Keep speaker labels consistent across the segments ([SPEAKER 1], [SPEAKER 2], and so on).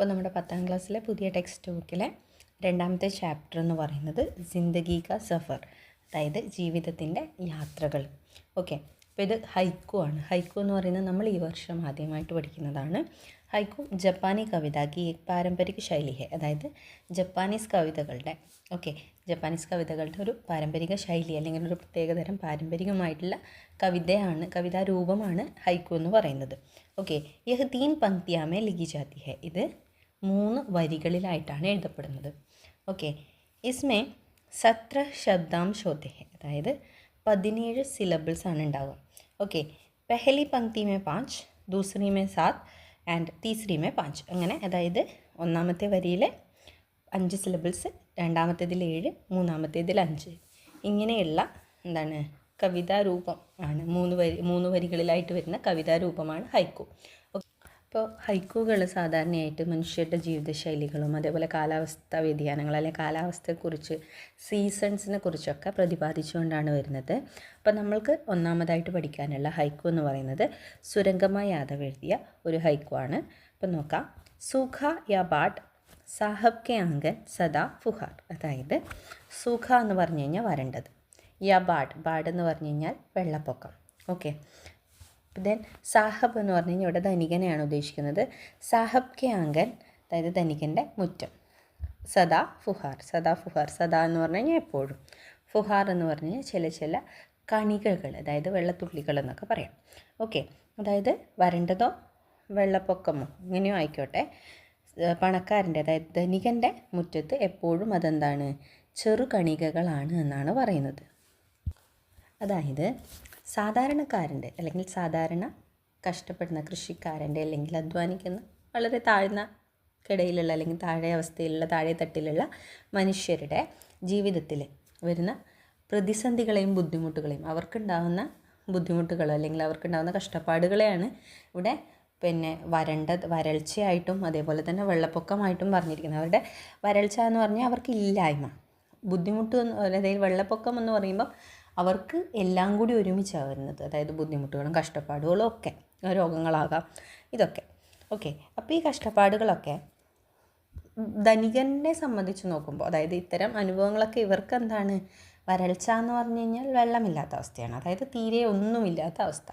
[SPEAKER 1] ഇപ്പോൾ നമ്മുടെ 10ാം ക്ലാസ്സിലെ പുതിയ ടെക്സ്റ്റ് ബുക്കിലെ രണ്ടാമത്തെ ചാപ്റ്റർ എന്ന് പറയുന്നത് ജിന്ദഗി കാ സഫർ, അതായത് ജീവിതത്തിൻ്റെ യാത്രകൾ. ഓക്കെ, അപ്പോൾ ഇത് ഹൈക്കു ആണ്. ഹൈക്കു എന്ന് പറയുന്നത് നമ്മൾ ഈ വർഷം ആദ്യമായിട്ട് പഠിക്കുന്നതാണ്. ഹൈക്കു ജപ്പാനി കവിതാക്കി പാരമ്പരിക ശൈലി ഹെ, അതായത് ജപ്പാനീസ് കവിതകളുടെ ജപ്പാനീസ് കവിതകളുടെ ഒരു പാരമ്പരിക ശൈലി അല്ലെങ്കിൽ ഒരു പ്രത്യേകതരം പാരമ്പരികമായിട്ടുള്ള കവിതാരൂപമാണ് ഹൈക്കു എന്ന് പറയുന്നത്. ഓക്കെ, യഹ് 3 പങ്ക്തിയാമേ ലിഖി ജാതി ഹെ, ഇത് 3 വരികളിലായിട്ടാണ് എഴുതപ്പെടുന്നത്. ഓക്കെ, ഇസ്മേ 17 ശബ്ദാംശ് ഹോത്തെ ഹെ, അതായത് 17 സിലബിൾസ് ആണ് ഉണ്ടാവുക. Okay, Pehli പങ്ക്തി may 5, ദൂസരി may 7 and തീസരി may 5, അങ്ങനെ അതായത് ഒന്നാമത്തെ വരിയിൽ 5 സിലബിൾസ്, രണ്ടാമത്തേതിൽ 7, മൂന്നാമത്തേതിൽ 5, ഇങ്ങനെയുള്ള കവിതാരൂപം ആണ്. 3 വരികളിലായിട്ട് വരുന്ന കവിതാരൂപമാണ് ഹൈക്കു. അപ്പോൾ ഹൈക്കുകൾ സാധാരണയായിട്ട് മനുഷ്യരുടെ ജീവിതശൈലികളും അതേപോലെ കാലാവസ്ഥാ വ്യതിയാനങ്ങൾ അല്ലെങ്കിൽ കാലാവസ്ഥയെക്കുറിച്ച്, സീസൺസിനെ കുറിച്ചൊക്കെ പ്രതിപാദിച്ചുകൊണ്ടാണ് വരുന്നത്. അപ്പോൾ നമ്മൾക്ക് ഒന്നാമതായിട്ട് പഠിക്കാനുള്ള ഹൈക്കു എന്ന് പറയുന്നത് സുരംഗമ യാദവ് എഴുതിയ ഒരു ഹൈക്കു ആണ്. അപ്പം നോക്കാം. സൂഖ യാ ബാഡ് സാഹബ് കെ ആംഗൻ സദാ ഫുഹാർ, അതായത് സൂഖ എന്ന് പറഞ്ഞു കഴിഞ്ഞാൽ വരണ്ടത്, യാ ബാഡ് എന്ന് പറഞ്ഞു കഴിഞ്ഞാൽ വെള്ളപ്പൊക്കം. ഓക്കെ, ദെൻ സാഹബ് എന്ന് പറഞ്ഞു കഴിഞ്ഞാൽ ഇവിടെ ധനികനെയാണ് ഉദ്ദേശിക്കുന്നത്. സാഹബ് കെ ആംഗൻ, അതായത് ധനികൻ്റെ മുറ്റം. സദാ ഫുഹാർ സദാ എന്ന് പറഞ്ഞു കഴിഞ്ഞാൽ എപ്പോഴും. ഫുഹാർ എന്ന് പറഞ്ഞു കഴിഞ്ഞാൽ ചില കണികകൾ, അതായത് വെള്ളത്തുള്ളികൾ എന്നൊക്കെ പറയാം. ഓക്കെ, അതായത് വരണ്ടതോ വെള്ളപ്പൊക്കമോ ഇങ്ങനെയോ ആയിക്കോട്ടെ, പണക്കാരൻ്റെ അതായത് ധനികൻ്റെ മുറ്റത്ത് എപ്പോഴും അതെന്താണ്, ചെറുകണികകളാണ് എന്നാണ് പറയുന്നത്. അതായത് സാധാരണക്കാരൻ്റെ അല്ലെങ്കിൽ സാധാരണ കഷ്ടപ്പെടുന്ന കൃഷിക്കാരൻ്റെ അല്ലെങ്കിൽ അധ്വാനിക്കുന്ന വളരെ താഴ്ന്ന കിടയിലുള്ള അല്ലെങ്കിൽ താഴെ തട്ടിലുള്ള മനുഷ്യരുടെ ജീവിതത്തിൽ വരുന്ന പ്രതിസന്ധികളെയും ബുദ്ധിമുട്ടുകളെയും, അവർക്കുണ്ടാകുന്ന ബുദ്ധിമുട്ടുകളോ അല്ലെങ്കിൽ അവർക്കുണ്ടാകുന്ന കഷ്ടപ്പാടുകളെയാണ് ഇവിടെ വരൾച്ചയായിട്ടും അതേപോലെ തന്നെ വെള്ളപ്പൊക്കമായിട്ടും പറഞ്ഞിരിക്കുന്നത്. അവരുടെ വരൾച്ച എന്ന് പറഞ്ഞാൽ അവർക്ക് ഇല്ലായ്മ, ബുദ്ധിമുട്ട് അതായത് വെള്ളപ്പൊക്കം എന്ന് പറയുമ്പം അവർക്ക് എല്ലാം കൂടി ഒരുമിച്ചാണ് വരുന്നത്. അതായത് ബുദ്ധിമുട്ടുകളും കഷ്ടപ്പാടുകളും ഒക്കെ, രോഗങ്ങളാകാം, ഇതൊക്കെ. ഓക്കെ, അപ്പോൾ ഈ കഷ്ടപ്പാടുകളൊക്കെ ധനികനെ സംബന്ധിച്ച് നോക്കുമ്പോൾ, അതായത് ഇത്തരം അനുഭവങ്ങളൊക്കെ ഇവർക്ക് എന്താണ്, വരൾച്ച എന്ന് പറഞ്ഞു കഴിഞ്ഞാൽ വെള്ളമില്ലാത്ത അവസ്ഥയാണ്, അതായത് തീരെ ഒന്നുമില്ലാത്ത അവസ്ഥ.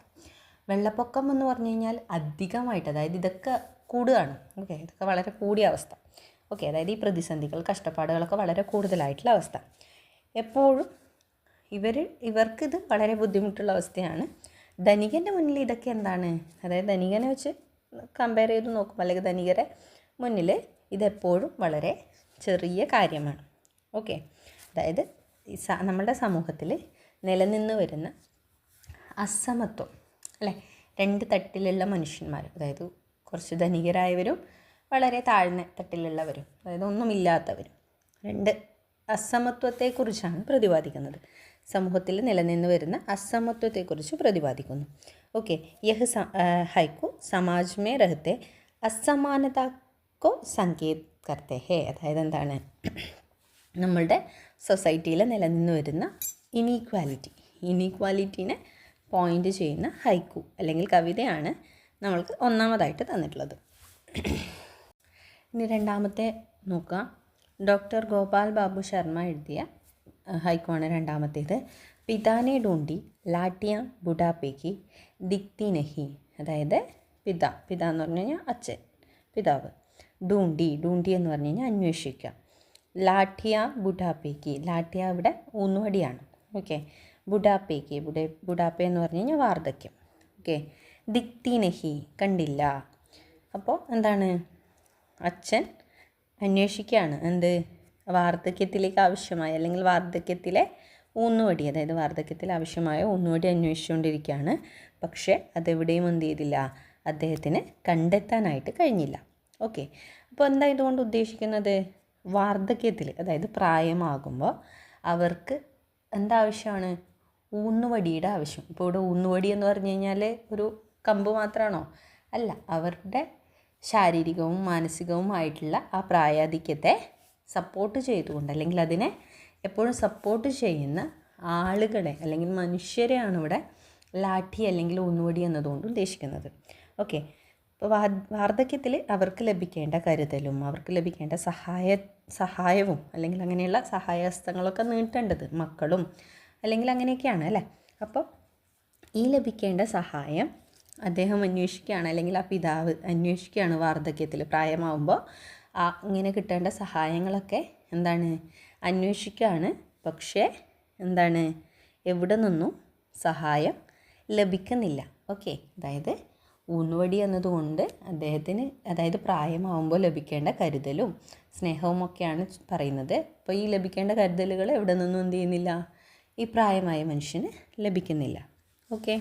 [SPEAKER 1] വെള്ളപ്പൊക്കം എന്ന് പറഞ്ഞു കഴിഞ്ഞാൽ അധികമായിട്ട്, അതായത് ഇതൊക്കെ കൂടുകയാണ്. ഓക്കെ, ഇതൊക്കെ വളരെ കൂടിയ അവസ്ഥ. ഓക്കെ, അതായത് ഈ പ്രതിസന്ധികൾ കഷ്ടപ്പാടുകളൊക്കെ വളരെ കൂടുതലായിട്ടുള്ള അവസ്ഥ. എപ്പോഴും ഇവർക്കിത് വളരെ ബുദ്ധിമുട്ടുള്ള അവസ്ഥയാണ്. ധനികൻ്റെ മുന്നിൽ ഇതൊക്കെ എന്താണ്, അതായത് ധനികനെ വെച്ച് കമ്പയർ ചെയ്ത് നോക്കുമ്പോൾ അല്ലെങ്കിൽ ധനികരെ മുന്നിൽ ഇതെപ്പോഴും വളരെ ചെറിയ കാര്യമാണ്. ഓക്കെ, അതായത് നമ്മളുടെ സമൂഹത്തിൽ നിലനിന്ന് വരുന്ന അസമത്വം അല്ലേ, 2 തട്ടിലുള്ള മനുഷ്യന്മാർ, അതായത് കുറച്ച് ധനികരായവരും വളരെ താഴ്ന്ന തട്ടിലുള്ളവരും, അതായത് ഒന്നുമില്ലാത്തവരും, 2 അസമത്വത്തെക്കുറിച്ചാണ് പ്രതിപാദിക്കുന്നത്. സമൂഹത്തിൽ നിലനിന്ന് വരുന്ന അസമത്വത്തെക്കുറിച്ച് പ്രതിപാദിക്കുന്നു. ഓക്കെ, യഹ് ഹൈക്കു സമാജ് മേ രഹത്തെ അസമാനത കോ സങ്കേത് കർത്തെ ഹേ, അതായത് എന്താണ്, നമ്മളുടെ സൊസൈറ്റിയിൽ നിലനിന്ന് വരുന്ന ഇനീക്വാലിറ്റീനെ പോയിൻ്റ് ചെയ്യുന്ന ഹൈക്കു അല്ലെങ്കിൽ കവിതയാണ് നമ്മൾക്ക് ഒന്നാമതായിട്ട് തന്നിട്ടുള്ളത്. ഇനി രണ്ടാമത്തെ നോക്കാം. ഡോക്ടർ ഗോപാൽ ബാബു ശർമ്മ എഴുതിയ ഹൈക്കു ആണ് രണ്ടാമത്തേത്. പിതാനെ ഡൂണ്ടി ലാട്ടിയ ബുഡാപ്പേക്ക് ദിക്തി നഹി, അതായത് പിത എന്ന് പറഞ്ഞു കഴിഞ്ഞാൽ അച്ഛൻ, പിതാവ്. ഡൂണ്ടി എന്ന് പറഞ്ഞു കഴിഞ്ഞാൽ അന്വേഷിക്കുക. ലാഠിയ ബുഡാപ്പേക്ക്, ലാഠിയ ഇവിടെ ഊന്നുവടിയാണ്. ഓക്കെ, ബുഡാപ്പേ എന്ന് പറഞ്ഞു കഴിഞ്ഞാൽ വാർദ്ധക്യം. ഓക്കെ, ദിക്തി നഹി കണ്ടില്ല. അപ്പോൾ എന്താണ്, അച്ഛൻ അന്വേഷിക്കുകയാണ് എന്ത്, വാർദ്ധക്യത്തിലേക്ക് ആവശ്യമായ അല്ലെങ്കിൽ വാർദ്ധക്യത്തിലെ ഊന്നുവടി, അതായത് വാർദ്ധക്യത്തിൽ ആവശ്യമായ ഊന്നുവടി അന്വേഷിച്ചുകൊണ്ടിരിക്കുകയാണ്. പക്ഷേ അതെവിടെയും എന്ത് ചെയ്തില്ല, അദ്ദേഹത്തിന് കണ്ടെത്താനായിട്ട് കഴിഞ്ഞില്ല. ഓക്കെ, അപ്പോൾ എന്താ ഇതുകൊണ്ട് ഉദ്ദേശിക്കുന്നത്, വാർദ്ധക്യത്തിൽ അതായത് പ്രായമാകുമ്പോൾ അവർക്ക് എന്താവശ്യമാണ്, ഊന്നുവടിയുടെ ആവശ്യം. ഇപ്പോൾ ഇവിടെ ഊന്നുവടി എന്ന് പറഞ്ഞു കഴിഞ്ഞാൽ ഒരു കമ്പ് മാത്രമാണോ? അല്ല, അവരുടെ ശാരീരികവും മാനസികവുമായിട്ടുള്ള ആ പ്രായാധിക്യത്തെ സപ്പോർട്ട് ചെയ്തുകൊണ്ട് അല്ലെങ്കിൽ അതിനെ എപ്പോഴും സപ്പോർട്ട് ചെയ്യുന്ന ആളുകളെ അല്ലെങ്കിൽ മനുഷ്യരെയാണ് ഇവിടെ ലാഠി അല്ലെങ്കിൽ ഊന്നുവടി എന്നതുകൊണ്ട് ഉദ്ദേശിക്കുന്നത്. ഓക്കെ, അപ്പോൾ വാർദ്ധക്യത്തിൽ അവർക്ക് ലഭിക്കേണ്ട കരുതലും അവർക്ക് ലഭിക്കേണ്ട സഹായവും അല്ലെങ്കിൽ അങ്ങനെയുള്ള സഹായഹസ്തങ്ങളൊക്കെ നീട്ടേണ്ടത് മക്കളും അല്ലെങ്കിൽ അങ്ങനെയൊക്കെയാണ് അല്ലേ. അപ്പോൾ ഈ ലഭിക്കേണ്ട സഹായം അദ്ദേഹം അന്വേഷിക്കുകയാണ്, അല്ലെങ്കിൽ ആ പിതാവ് അന്വേഷിക്കുകയാണ് വാർദ്ധക്യത്തിൽ, പ്രായമാവുമ്പോൾ ഇങ്ങനെ കിട്ടേണ്ട സഹായങ്ങളൊക്കെ എന്താണ് അന്വേഷിക്കുകയാണ്. പക്ഷേ എന്താണ് എവിടെ നിന്നും സഹായം ലഭിക്കുന്നില്ല. ഓക്കെ, അതായത് ഊന്നുവടി എന്നതുകൊണ്ട് അദ്ദേഹത്തിന് അതായത് പ്രായമാവുമ്പോൾ ലഭിക്കേണ്ട കരുതലും സ്നേഹവും ഒക്കെയാണ് പറയുന്നത്. അപ്പോൾ ഈ ലഭിക്കേണ്ട കരുതലുകൾ എവിടെ നിന്നും എന്ത് ചെയ്യുന്നില്ല, ഈ പ്രായമായ മനുഷ്യന് ലഭിക്കുന്നില്ല. ഓക്കെ,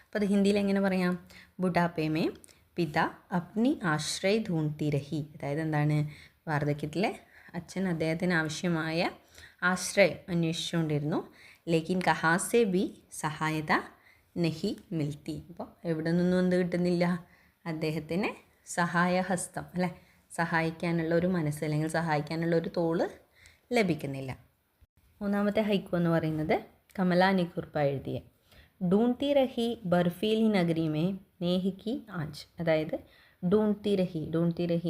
[SPEAKER 1] അപ്പോൾ അത് ഹിന്ദിയിൽ എങ്ങനെ പറയാം? ബുഢാപ്പേമേ പിത അപ്നി ആശ്രയ് ധൂണ്തി രഹി. അതായത് എന്താണ്, വാർദ്ധക്യത്തിലെ അച്ഛൻ അദ്ദേഹത്തിന് ആവശ്യമായ ആശ്രയം അന്വേഷിച്ചുകൊണ്ടിരുന്നു. ലേക്കിൻ കഹാസെ ബി സഹായത നഹി മിൽത്തി. അപ്പോൾ എവിടെ നിന്നും എന്ത് കിട്ടുന്നില്ല, അദ്ദേഹത്തിന് സഹായഹസ്തം അല്ലേ, സഹായിക്കാനുള്ള ഒരു മനസ്സ് അല്ലെങ്കിൽ സഹായിക്കാനുള്ള ഒരു തോള് ലഭിക്കുന്നില്ല. മൂന്നാമത്തെ ഹൈക്കു എന്ന് പറയുന്നത് കമലാ നികുർപ്പ എഴുതിയ ഡൂൺതി രഹി ബർഫീലി നഗരിമേ നേഹിക്കി ആജ്. അതായത് ഡൂൺതി രഹി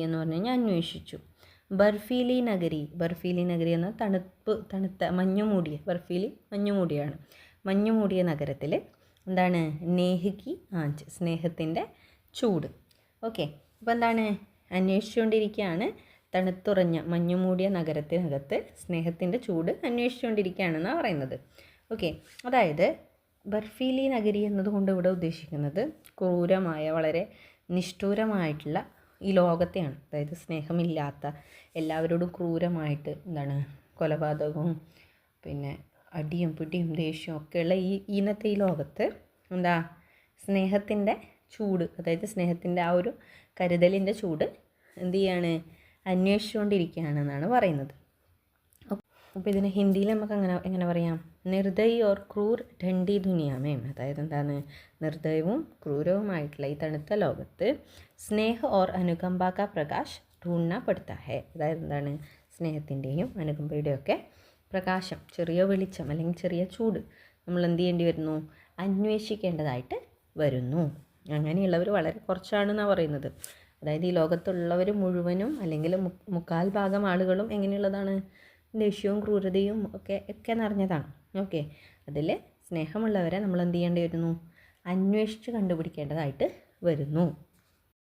[SPEAKER 1] എന്ന് പറഞ്ഞു കഴിഞ്ഞാൽ അന്വേഷിച്ചു. ബർഫീലി നഗരി എന്ന തണുത്ത മഞ്ഞുമൂടിയ, ബർഫീലി മഞ്ഞുമൂടിയാണ്, മഞ്ഞുമൂടിയ നഗരത്തിൽ എന്താണ് നേഹിക്കി ആഞ്ച്, സ്നേഹത്തിൻ്റെ ചൂട്. ഓക്കെ, അപ്പോൾ എന്താണ് അന്വേഷിച്ചുകൊണ്ടിരിക്കുകയാണ്, തണുത്തുറഞ്ഞ മഞ്ഞുമൂടിയ നഗരത്തിനകത്ത് സ്നേഹത്തിൻ്റെ ചൂട് അന്വേഷിച്ചുകൊണ്ടിരിക്കുകയാണെന്നാണ് പറയുന്നത്. ഓക്കെ, അതായത് ബർഫീലി നഗരി എന്നതുകൊണ്ട് ഇവിടെ ഉദ്ദേശിക്കുന്നത് ക്രൂരമായ, വളരെ നിഷ്ഠൂരമായിട്ടുള്ള ഈ ലോകത്തെയാണ്. അതായത് സ്നേഹമില്ലാത്ത, എല്ലാവരോടും ക്രൂരമായിട്ട് എന്താണ് കൊലപാതകവും പിന്നെ അടിയും പിടിയും ദേഷ്യവും ഒക്കെയുള്ള ഇന്നത്തെ ഈ ലോകത്ത് എന്താ സ്നേഹത്തിൻ്റെ ചൂട്, അതായത് സ്നേഹത്തിൻ്റെ ആ ഒരു കരുതലിൻ്റെ ചൂട് എന്ത് ചെയ്യാണ്, അന്വേഷിച്ചുകൊണ്ടിരിക്കുകയാണെന്നാണ് പറയുന്നത്. അപ്പോൾ ഇതിന് ഹിന്ദിയിൽ നമുക്ക് എങ്ങനെ പറയാം? നിർദ്ദയി ഓർ ക്രൂർ ഠണ്ഡി ദുനിയാമേം. അതായത് എന്താണ്, നിർദ്ദയവും ക്രൂരവുമായിട്ടുള്ള ഈ തണുത്ത ലോകത്ത് സ്നേഹ ഓർ അനുകമ്പ കാ പ്രകാശ് ഢൂണ്ഡന പടുത്ത ഹെ. അതായത് എന്താണ്, സ്നേഹത്തിൻ്റെയും അനുകമ്പയുടെയും ഒക്കെ പ്രകാശം, ചെറിയ വെളിച്ചം അല്ലെങ്കിൽ ചെറിയ ചൂട് നമ്മൾ എന്ത് ചെയ്യേണ്ടി വരുന്നു, അന്വേഷിക്കേണ്ടതായിട്ട് വരുന്നു. അങ്ങനെയുള്ളവർ വളരെ കുറച്ചാണെന്നാണ് പറയുന്നത്. അതായത് ഈ ലോകത്തുള്ളവർ മുഴുവനും അല്ലെങ്കിൽ മുക്കാൽ ഭാഗം ആളുകളും എങ്ങനെയുള്ളതാണ്, ദേഷ്യവും ക്രൂരതയും ഒക്കെ നിറഞ്ഞതാണ്. ഓക്കെ, അതിൽ സ്നേഹമുള്ളവരെ നമ്മൾ എന്ത് ചെയ്യേണ്ടി വരുന്നു, അന്വേഷിച്ച് കണ്ടുപിടിക്കേണ്ടതായിട്ട് വരുന്നു.